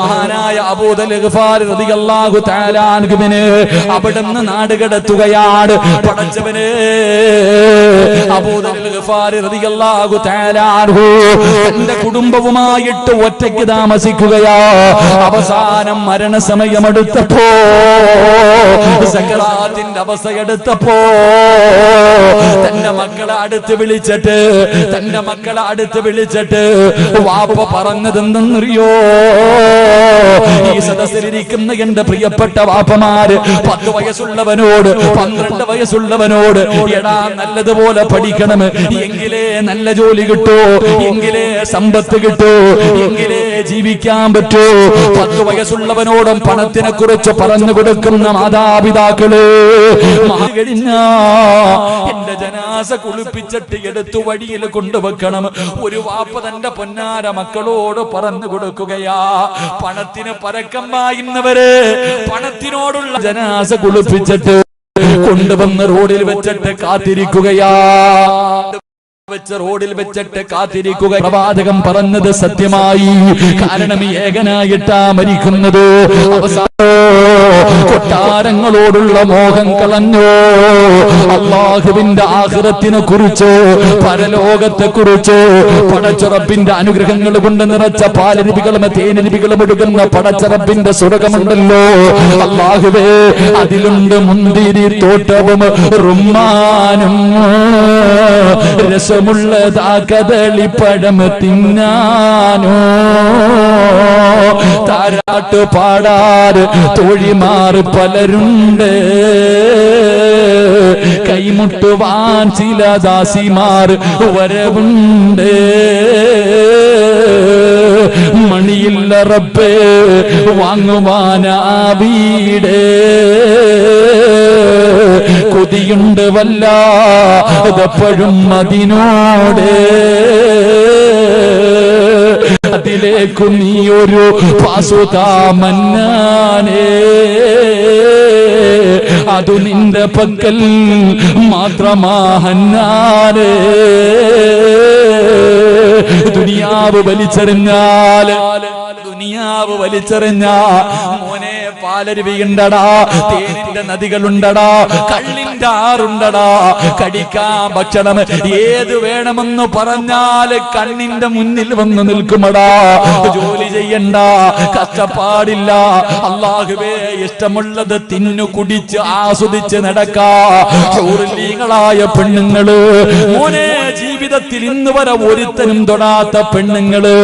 മഹാനായ അബൂദർ ഗഫാരി റളിയല്ലാഹു തആല അൻഹുവിനെ അവിടുന്ന് നാട് കടത്തുകയാണ്. പടച്ചവനെ, അബൂദർ ഗഫാരി റളിയല്ലാഹു തആല അൻഹു തന്റെ കുടുംബവുമായിട്ട് ഒറ്റയ്ക്ക് താമസിക്കുകയാ. അവസാനം മരണസമയമെടുത്തപ്പോ, സക്കറാത്തിന്റെ അവസ്ഥയെടുത്തപ്പോ തന്റെ മക്കളെ അടുത്ത് വിളിച്ചിട്ട് വാപ്പ പറഞ്ഞതെന്തെന്നറിയോ? ഈ സദസ്സിലിരിക്കുന്ന എന്റെ പ്രിയപ്പെട്ട വാപ്പമാര് 10 വയസ്സുള്ളവനോട് 12 വയസ്സുള്ളവനോട്, എടാ നല്ലതുപോലെ പഠിക്കണം, എങ്കിലേ നല്ല ജോലി കിട്ടൂ, എങ്കിലേ സമ്പത്ത് കിട്ടൂ, എങ്കിലേ ജീവിക്കാൻ പറ്റൂ. 10 വയസ്സുള്ളവനോടും പണത്തിനെ കുറിച്ച് പറഞ്ഞു കൊടുക്കുന്ന മാതാപിതാക്കള് കഴിഞ്ഞ എന്റെ ജനാസ കുളിപ്പിച്ചിട്ട് എടുത്തു വഴിയിൽ കൊണ്ടുവെക്കണം. ഒരു വാപ്പ തന്റെ പൊന്നാര മക്കളോട് പറഞ്ഞു കൊടുക്കുകയാ. പണത്തിന് പരക്കം പായുന്നവര് പണത്തിനോടുള്ള ജനാസ കുളിപ്പിച്ചിട്ട് കൊണ്ടുവന്ന് റോഡിൽ വെച്ചിട്ട് കാത്തിരിക്കുകയാ. റോഡിൽ വെച്ചിട്ട് കാത്തിരിക്കുക. പ്രവാചകൻ പറഞ്ഞത് സത്യമായി. കാരണം ഏകനായിട്ടാ മരിക്കുന്നത്. അവസാനം കൊട്ടാരങ്ങളോടുള്ള മോഹം കളഞ്ഞോ, അള്ളാഹുവിന്റെ ആഖിറത്തിനെ കുറിച്ചോ പരലോകത്തെ കുറിച്ചോ പടച്ചറബിന്റെ അനുഗ്രഹങ്ങൾ കൊണ്ട് നിറച്ച പാലരുവികളും തേനരുവികളും ഒടുകുന്ന പടച്ചറബിന്റെ സ്വർഗമുണ്ടല്ലോ അള്ളാഹുവേ, അതിലുണ്ട് മുന്തിരി തോട്ടവും റുമ്മാനും രസമുള്ളതാ കദളിപ്പഴം തിന്നാനോ താരാട്ട് പാടാറ് തോഴിമാർ പലരുണ്ട് കൈമുട്ടുവാൻ ചില ദാസിമാർ വരവുണ്ട് മണിയില്ല റബ്ബേ വാങ്ങുവാനാ വീട് കൊതിയുണ്ട് വല്ലാതെപ്പോഴും അതിനോട് അതിലേക്കു നീ ഒരു പാസുതാമന്നാനേ അതു നിന്റെ പക്കൽ മാത്രമാഹന്നാനേ ദുനിയാവ് വലിച്ചെറിഞ്ഞ മോനെ പാലരുവിയുണ്ടടാ, തേനിന്റെ നദികളുണ്ടടാ, കള്ളിന്റെ ആറുണ്ടടാ, കടിക്കാൻ ഭക്ഷണം ഏത് വേണമെന്ന് പറഞ്ഞാൽ കണ്ണിന്റെ മുന്നിൽ വന്ന് നിൽക്കുമടാ. ജോലി ചെയ്യണ്ട, കഷ്ടപ്പാടില്ല, അല്ലാഹുവേ ഇഷ്ടമുള്ളത് തിന്നു കുടിച്ച് ആസ്വദിച്ച് നടക്കാ. ഷൗറിലീങ്ങളായ പെണ്ണുങ്ങള് മോനെ, ജീവിതത്തിൽ ഇന്ന് വരെ ഒരുത്തനും തൊടാത്ത പെണ്ണുങ്ങള്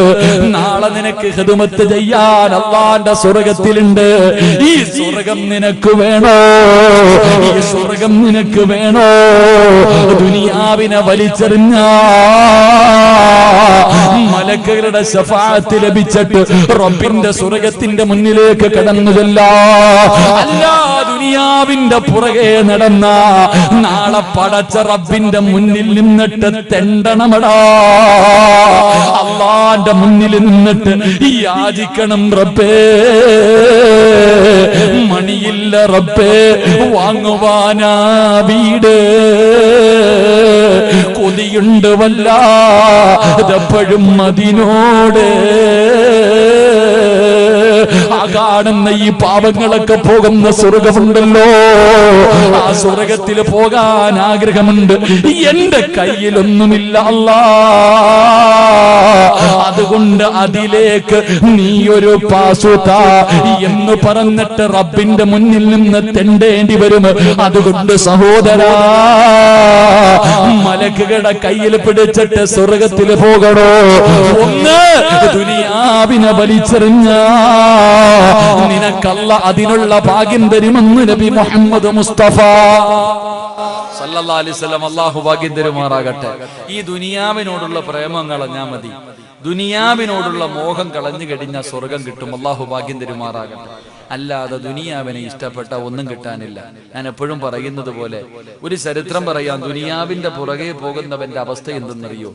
നാളെ നിനക്ക് ഖിദ്മത്ത് ചെയ്യാൻ അല്ലാഹുവിന്റെ സ്വർഗ്ഗത്തിലുണ്ട്. ഈ സ്വർഗം നിനക്ക് വേണോ? ഈ സ്വർഗം നിനക്ക് വേണോ? ദുനിയാവിനെ വലിച്ചെറിഞ്ഞ മലക്കുകളുടെ ശഫാഅത്ത് ലഭിച്ചിട്ട് റബ്ബിന്റെ സ്വർഗത്തിന്റെ മുന്നിലേക്ക് കടന്നു ചെല്ലാ. അല്ല, ദുനിയാവിന്റെ പുറകെ നടന്ന നാളെ പടച്ച റബ്ബിന്റെ മുന്നിൽ നിന്നിട്ട് തെണ്ടണമടാ. അല്ലാഹുവിന്റെ മുന്നിൽ നിന്നിട്ട് യാചിക്കണം, റബ്ബേ മണിയില്ല റബ്ബേ വാങ്ങുവാനാ വീട് കൊതിയുണ്ട് വല്ലാതെപ്പോഴും അതിനോട്. ആ കാണുന്ന ഈ പാപങ്ങളൊക്കെ പോകുന്ന സ്വർഗമുണ്ടല്ലോ, ആ സ്വർഗത്തിൽ പോകാൻ ആഗ്രഹമുണ്ട്. എന്റെ കയ്യിലൊന്നുമില്ല അല്ലാ, അതുകൊണ്ട് അതിലേക്ക് നീ ഒരു പാസുതാ എന്ന് പറഞ്ഞിട്ട് റബ്ബിന്റെ മുന്നിൽ നിന്ന് തെണ്ടേണ്ടി വരും. അതുകൊണ്ട് സഹോദരാ, മലക്കുകളുടെ കയ്യിൽ പിടിച്ചിട്ട് സ്വർഗത്തിൽ പോകണോ? ഒന്ന് ദുനിയാവിനെ വലിച്ചെറിഞ്ഞ നിനക്കല്ല അതിനുള്ള ഭാഗ്യം തരുമെന്ന് നബി മുഹമ്മദ് മുസ്തഫ സല്ലല്ലാഹു അലൈഹി വസല്ലം. അല്ലാഹു ഭാഗ്യം തരുമാറാകട്ടെ. ഈ ദുനിയാവിനോടുള്ള പ്രേമം കളഞ്ഞാ മതി, ദുനിയാവിനോടുള്ള മോഹം കളഞ്ഞു കഴിഞ്ഞാൽ സ്വർഗം കിട്ടും. അല്ലാഹു ഭാഗ്യം തരുമാറാകട്ടെ. അല്ലാതെ ദുനിയാവിനെ ഇഷ്ടപ്പെട്ട ഒന്നും കിട്ടാനില്ല. ഞാൻ എപ്പോഴും പറയുന്നത് പോലെ ഒരു ചരിത്രം പറയാം. ദുനിയാവിന്റെ പുറകെ പോകുന്നവന്റെ അവസ്ഥ എന്തെന്നറിയോ?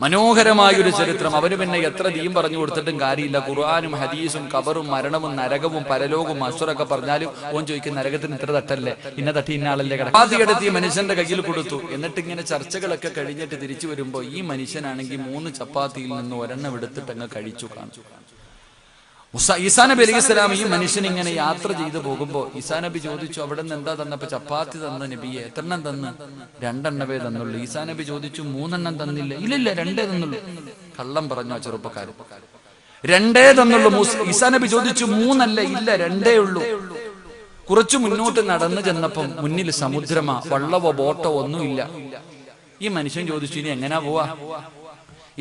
മനോഹരമായൊരു ചരിത്രം. അവന് പിന്നെ എത്ര ദീൻ പറഞ്ഞു കൊടുത്തിട്ടും കാര്യമില്ല. ഖുർആനും ഹദീസും ഖബറും മരണവും നരകവും പരലോകവും അസുറൊക്കെ പറഞ്ഞാലും ഓൻ ചോദിക്കും, നരകത്തിന് ഇത്ര തട്ടല്ലേ, ഇന്ന തട്ടി ഇന്ന ആളല്ലേ. ചപ്പാത്തി മനുഷ്യന്റെ കയ്യിൽ കൊടുത്തു. എന്നിട്ട് ഇങ്ങനെ ചർച്ചകളൊക്കെ കഴിഞ്ഞിട്ട് തിരിച്ചു വരുമ്പോ ഈ മനുഷ്യനാണെങ്കിൽ 3 ചപ്പാത്തിയിൽ നിന്ന് ഒരെണ്ണം എടുത്തിട്ട് അങ്ങ് കഴിച്ചു കാണിച്ചു. ഈസാ നബി അലൈഹിസ്സലാം ഈ മനുഷ്യൻ ഇങ്ങനെ യാത്ര ചെയ്തു പോകുമ്പോ ഈസാ നബി ചോദിച്ചു, അവിടെ നിന്ന് എന്താ തന്നപ്പോ? ചപ്പാത്തി തന്ന നബിയെ. എത്രണ്ണം തന്ന്? 2 എണ്ണവേ തന്നുള്ളൂ. ഈസാ നബി ചോദിച്ചു, 3 എണ്ണം തന്നില്ല? ഇല്ലില്ല, 2 തന്നുള്ളൂ. കള്ളം പറഞ്ഞു ആ ചെറുപ്പക്കാരൻ. 2 തന്നുള്ളൂ. ഈസാ നബി ചോദിച്ചു, 3 അല്ല? ഇല്ല, 2 ഉള്ളൂ. കുറച്ചു മുന്നോട്ട് നടന്നു ചെന്നപ്പം മുന്നിൽ സമുദ്രമാ, വള്ളവോ ബോട്ടോ ഒന്നുമില്ല. ഈ മനുഷ്യൻ ചോദിച്ചു, ഇനി എങ്ങനാ പോവാ?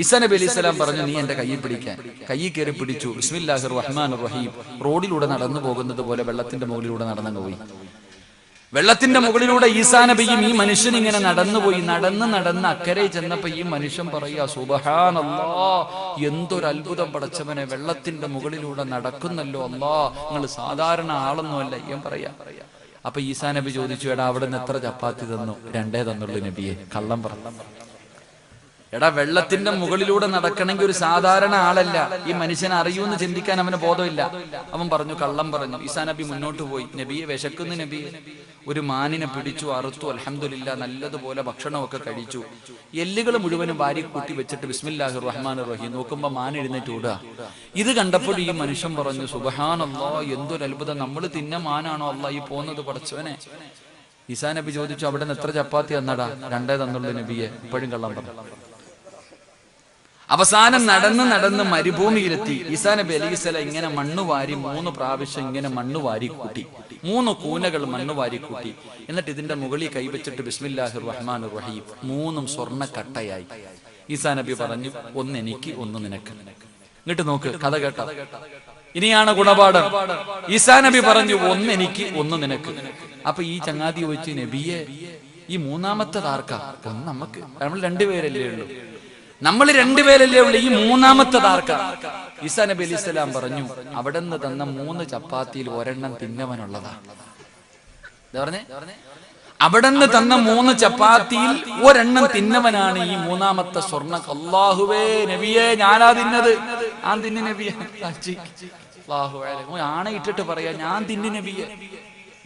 ഈസാ നബി അലൈഹി സ്വലാം പറഞ്ഞു, നീ എന്റെ കയ്യിൽ പിടിക്കാൻ. കയ്യിൽ കയറി പിടിച്ചു. ബിസ്മില്ലാഹിർ റഹ്മാനിർ റഹീം. റോഡിലൂടെ നടന്നു പോകുന്നത് പോലെ വെള്ളത്തിന്റെ മുകളിലൂടെ നടന്നു പോയി. വെള്ളത്തിന്റെ മുകളിലൂടെ ഈസാ നബിയും ഈ മനുഷ്യൻ ഇങ്ങനെ നടന്നുപോയി. നടന്ന് അക്കരെ ചെന്നപ്പോ ഈ മനുഷ്യൻ പറയാ, സുബ്ഹാനല്ലാഹ്, എന്തൊരു അത്ഭുതം പടച്ചവനെ, വെള്ളത്തിന്റെ മുകളിലൂടെ നടക്കുന്നല്ലോ അല്ലാ, നിങ്ങൾ സാധാരണ ആളൊന്നുമല്ല ഞാൻ പറയാ. അപ്പൊ ഈസാ നബി ചോദിച്ചു, എടാ അവിടെ നിന്ന് എത്ര ചപ്പാത്തി തന്നു? 2 തന്നുള്ളൂ നബിയെ. കള്ളം പറഞ്ഞു. എടാ, വെള്ളത്തിന്റെ മുകളിലൂടെ നടക്കണമെങ്കിൽ ഒരു സാധാരണ ആളല്ല, ഈ മനുഷ്യനെ അറിയൂന്ന് ചിന്തിക്കാൻ അവന് ബോധമില്ല. അവൻ പറഞ്ഞു, കള്ളം പറഞ്ഞു. ഈസാ നബി മുന്നോട്ട് പോയി. നബിയെ, വിശക്കുന്നു നബിയെ. ഒരു മാനിനെ പിടിച്ചു, അറുത്തു. അൽഹംദുലില്ലാ, നല്ലതുപോലെ ഭക്ഷണമൊക്കെ കഴിച്ചു. എല്ലുകൾ മുഴുവനും വാരി കൂട്ടി വെച്ചിട്ട് ബിസ്മില്ലാഹിർ റഹ്മാനിർ റഹീം. നോക്കുമ്പോ മാൻ എഴുന്നേറ്റ് ഓടുക. ഇത് കണ്ടപ്പോൾ ഈ മനുഷ്യൻ പറഞ്ഞു, സുബ്ഹാനല്ലാഹ്, എന്തൊരു അത്ഭുതം, നമ്മൾ തിന്ന മാനാണോ അല്ലാ ഈ പോകുന്നത് പടച്ചവനെ? ഈസാ നബി ചോദിച്ചു, അവിടെ നിന്ന് എത്ര ചപ്പാത്തി തന്നടാ? 2 തന്നുള്ളൂ നബിയെ. ഇപ്പോഴും കള്ളം പറഞ്ഞു. അവസാനം നടന്ന് മരുഭൂമിയിലെത്തി. ഈസാ നബി അലൈഹിസ്സലാം ഇങ്ങനെ മണ്ണ് വാരി 3 പ്രാവശ്യം ഇങ്ങനെ മണ്ണ് വാരി കൂട്ടി, 3 കൂനകൾ മണ്ണ് വാരി കൂട്ടി. എന്നിട്ട് ഇതിന്റെ മുകളിൽ കൈവച്ചിട്ട് ബിസ്മില്ലാഹിർ റഹ്മാനിർ റഹീം 3 സ്വർണ്ണ കട്ടയായി. ഈസാ നബി പറഞ്ഞു, 1 എനിക്ക് 1 നിനക്ക്. ഇങ്ങോട്ട് നോക്ക്, കഥ കേട്ട. ഇനിയാണ് ഗുണപാഠം. ഈസാ നബി പറഞ്ഞു, 1 എനിക്ക് 1 നിനക്ക്. അപ്പൊ ഈ ചങ്ങാതി ചോദിച്ചു, നബിയെ ഈ 3ാമത്തത് ആർക്കാ? 1 നമുക്ക്, നമ്മൾ 2 പേരല്ലേ ഉള്ളൂ, നമ്മൾ 2 പേരല്ലേ ഉള്ളൂ, ഈ 3ാമത്തത് ആർക്കാ? ഈസാ നബി അലൈഹിസ്സലാം പറഞ്ഞു, അവിടെ നിന്ന് തന്ന 3 ചപ്പാത്തിയിൽ 1 തിന്നവനുള്ളതാ. എന്താ പറഞ്ഞേ? അവിടെ നിന്ന് തന്ന 3 ചപ്പാത്തിയിൽ 1 തിന്നവനാണ് ഈ 3ാമത്തെ സ്വർണ്ണ. അല്ലാഹുവേ നബിയെ, ഞാനാ തിന്നത്. ഞാൻ തിന്നു നബിയെ. ആണയിട്ടിട്ട് പറയാ, ഞാൻ തിന്നു നബിയെ.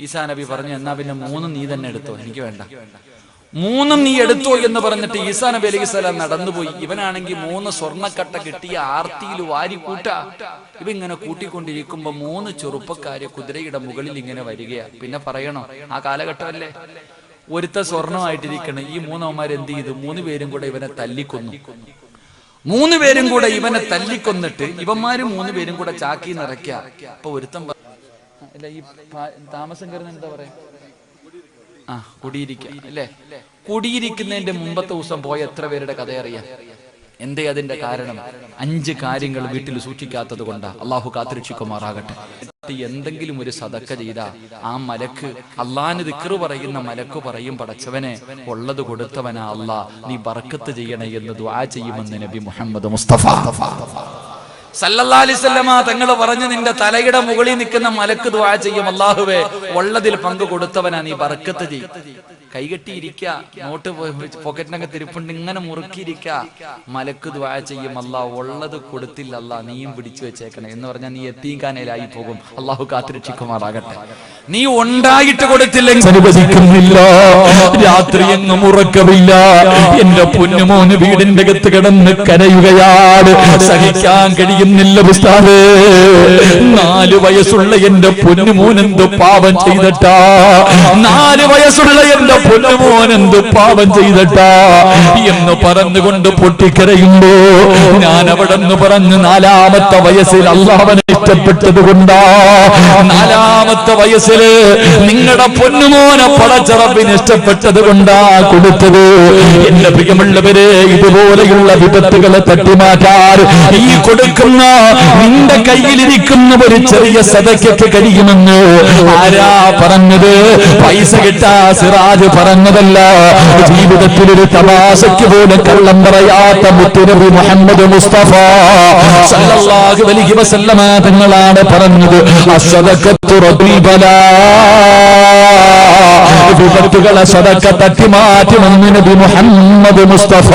ഈസാ നബി പറഞ്ഞു, എന്നാ പിന്നെ 3 നീ തന്നെ എടുത്തോ, എനിക്ക് വേണ്ട. 3 നീ എടുത്തോ എന്ന് പറഞ്ഞിട്ട് ഈസാ നബി അലൈഹിസ്സലാം നടന്നുപോയി. ഇവനാണെങ്കിൽ 3 സ്വർണ്ണക്കട്ട കിട്ടിയ ആർത്തിയിൽ വാരി കൂട്ടാ. ഇവങ്ങനെ കൂട്ടിക്കൊണ്ടിരിക്കുമ്പോ 3 ചെറുപ്പക്കാര് കുതിരയുടെ മുകളിൽ ഇങ്ങനെ വരികയാ. പിന്നെ പറയണോ, ആ കാലഘട്ടമല്ലേ. ഒരുത്ത സ്വർണമായിട്ടിരിക്കണം. ഈ 3 എന്ത് ചെയ്തു? 3 പേരും കൂടെ ഇവനെ തല്ലിക്കൊന്നു. 3 പേരും കൂടെ ഇവനെ തല്ലിക്കൊന്നിട്ട് ഇവന്മാര് 3 പേരും കൂടെ ചാക്കി നിറയ്ക്ക. അപ്പൊ ഒരുത്തം അല്ല, ഈ താമസം കയറുന്ന എന്താ പറയാ, കുടിയിരിക്ക അല്ലേ? കുടിയിരിക്കുന്നതിന്റെ മുമ്പത്തെ ദിവസം പോയ എത്ര പേരുടെ കഥ അറിയാം? എന്തേ അതിന്റെ കാരണം? 5 കാര്യങ്ങൾ വീട്ടിൽ സൂക്ഷിക്കാത്തത് കൊണ്ടാ. അള്ളാഹു കാത്തുരക്ഷിക്കുമാറാകട്ടെ. എന്തെങ്കിലും ഒരു സദക്ക ചെയ്താ ആ മലക്ക്, അള്ളാഹിന് ദിക്റ് പറയുന്ന മലക്ക് പറയും, പടച്ചവനെ ഉള്ളത് കൊടുത്തവനാ അള്ളാ, നീ ബർക്കത്ത് ചെയ്യണേ എന്ന് ദുആ ചെയ്യുമെന്ന് നബി മുഹമ്മദ് മുസ്തഫ സല്ലല്ലാഹു അലൈഹി വസല്ലമ തങ്ങൾ പറഞ്ഞു, നിന്റെ തലയുടെ മുകളിൽ നിൽക്കുന്ന മലക്ക് ദുആ ചെയ്യും, അല്ലാഹുവേ ഉള്ളതിൽ പങ്ക് കൊടുത്തവനാ, നീ ബർക്കത്ത് ചെയ്യും. കൈകെട്ടിയിരിക്ക, നോട്ട് പോക്കറ്റിനൊക്കെ തിരുപ്പുണ്ട്, ഇങ്ങനെ മുറുക്കിയിരിക്ക. മലക്ക് ദുആ ചെയ്യും, അല്ലാഹ് ഉള്ളത് കൊടുത്തില്ല അല്ലാഹ്, നീയും പിടിച്ചു വെച്ചേക്കണേ എന്ന് പറഞ്ഞാൽ നീ യതീംഖാനയിലായി പോകും. അല്ലാഹു കാത്തുരക്ഷിക്കുമാറാകട്ടെ. നീ ഉണ്ടായിട്ട് കൊടുത്തില്ലെങ്കിൽ അനുവദിക്കുന്നില്ല. രാത്രി എങ്ങും ഉറക്കമില്ല. എന്റെ പൊന്നുമോന് വീടിന്റെ അകത്ത് കിടന്ന് കരയുകയാണ്. സഹിക്കാൻ കഴിയുന്നില്ല ഉസ്താദേ. 4 വയസ്സുള്ള എന്റെ പൊന്നുമോൻ എന്ത് പാപം ചെയ്തിട്ടാ? 4 വയസ്സുള്ള എന്റെ പൊന്നുമോൻ എന്ത് പാപം ചെയ്തിട്ടാ എന്ന് പറഞ്ഞുകൊണ്ട് പൊട്ടിക്കരയുമ്പോ ഞാൻ അവിടെ നിന്ന് പറഞ്ഞു, 4ാമത്തെ വയസ്സിൽ അല്ലാഹുവിനെ ഇഷ്ടപ്പെട്ടത് കൊണ്ടാ. 4ാമത്തെ വയസ്സിൽ നിങ്ങളുടെ പൊന്നുമോനെ പടച്ച റബ്ബിന് ഇഷ്ടപ്പെട്ടത് കൊണ്ടാ കൊടുത്തത്. എന്റെ പ്രിയമുള്ളവരെ, ഇതുപോലെയുള്ള വിപത്തുകളെ തട്ടിമാറ്റാൻ ഈ കൊടുക്കുന്ന നിന്റെ കയ്യിലിരിക്കുന്ന ഒരു ചെറിയ സദഖയ്ക്ക് കഴിയുമെന്ന് ആരാ പറഞ്ഞത്? പൈസ കിട്ടാ സിറാജ് പറഞ്ഞതല്ല. ജീവിതത്തിൽ ഒരു തമാശയ്ക്ക് പോലും കള്ളം പറയാത്ത മുത്തുനബി മുഹമ്മദ് മുസ്തഫ സല്ലല്ലാഹു അലൈഹി വസല്ലമ തങ്ങളാണ് പറഞ്ഞത്, അസ്സദഖത്തു റബ്ബുൽ ബലാ. വിപത്തുകളെ സദഖ തട്ടിമാറ്റുമെന്ന് നബി മുഹമ്മദ് മുസ്തഫ.